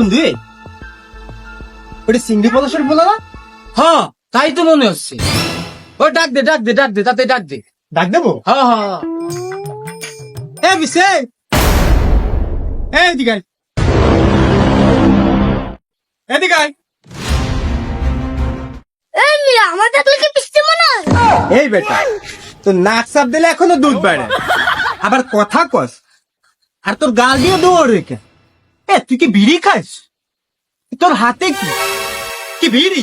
বন্ধু ওটা সিংড়ি পলাশের বলা না? হ্যাঁ তাই তো মনে হচ্ছে। ও ডাক দে তাতে ডাক দে। ডাক দেবো? হ্যাঁ বিশে এদিকে আয়। এদিকে আয়। আমার দেখলে কি পিছতে মনে হয়? এই বেটা তো নাক চাপ দিলে এখনো দুধ বাড়ে, আবার কথা কস আর তোর গাল দিয়ে দৌড় রেখে। তুই কি বিড়ি খাস? তোর হাতে কি কি বিড়ি?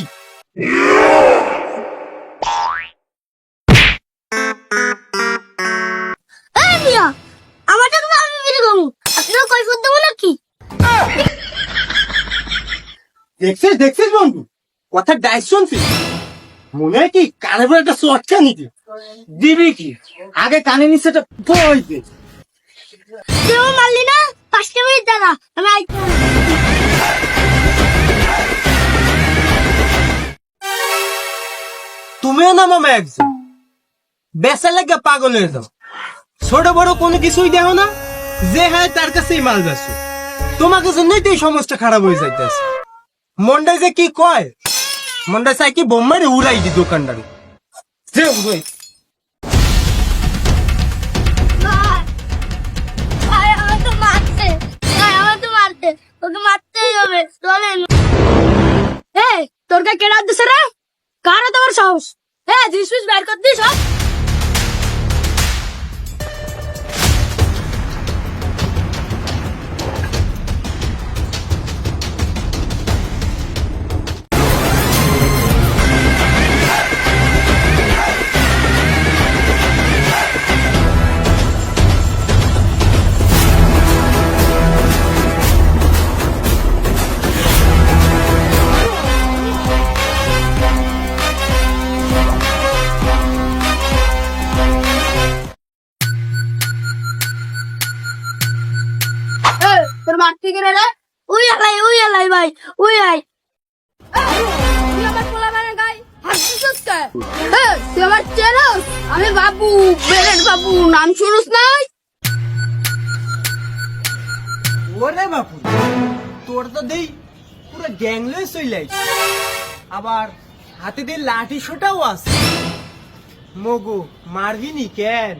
আমার দেখলে আমি বেরিয়ে গেলাম, আপনার কৈফত দেবো নাকি? দেখছিস বন্ধু, কথা ডাইস শুনছিস? মনে হয় কি কানে বলে একটা চটকা নিতে দিবি কি? আগে কানে নিচ্ছে একটা বই দে। তুই মারলি না, 5টা মিনিট দাঁড়া, আমি আইতে। তুমিও না মামা একজন বেচা লেগে পাগল হয়ে যাও। ছোট বড় কোনো কিছুই দেখো না, যে হ্যাঁ তার কাছেই মাল বেচো। তোমাকে জন্যই তো এই সমস্যা খারাপ হয়ে যাইতেছে। মন্ডায় যে কি কয়, মন্ডায় চাই কি বোম্বারে উড়াই দি দোকানদারে। যে উড়াই আমার তো মারতে, ওকে মারতেই হবে, চলেন। তোর কে কেডা দিছে রে? কার তোমার সাহস? জিনিস বের কর দিস সব। তোর মারতে গেলে রে? উই আলাই ভাই, উই আই। তুই আমার পোলাপানের গায়ে হাত দিছিস কে? তুই আমার চেনস? আমি বাবু, বেরের বাবু, নাম শুনিস নাই? ওরে বাপু, তোর তো দেই পুরো গ্যাংলে চইলাই, আবার হাতে দিয়ে লাঠি সোটাও আছে। মগু মারবি নি কেন?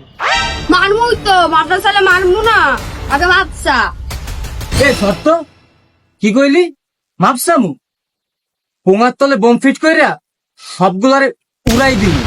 মারমুই তো, মারতে চাইলে মারমু না, আগে ভাবছা। শর্ত কি কইলি? মাপসামু পোঙার তলে বোম ফিট কইরা সবগুলারে উড়াই দিবি।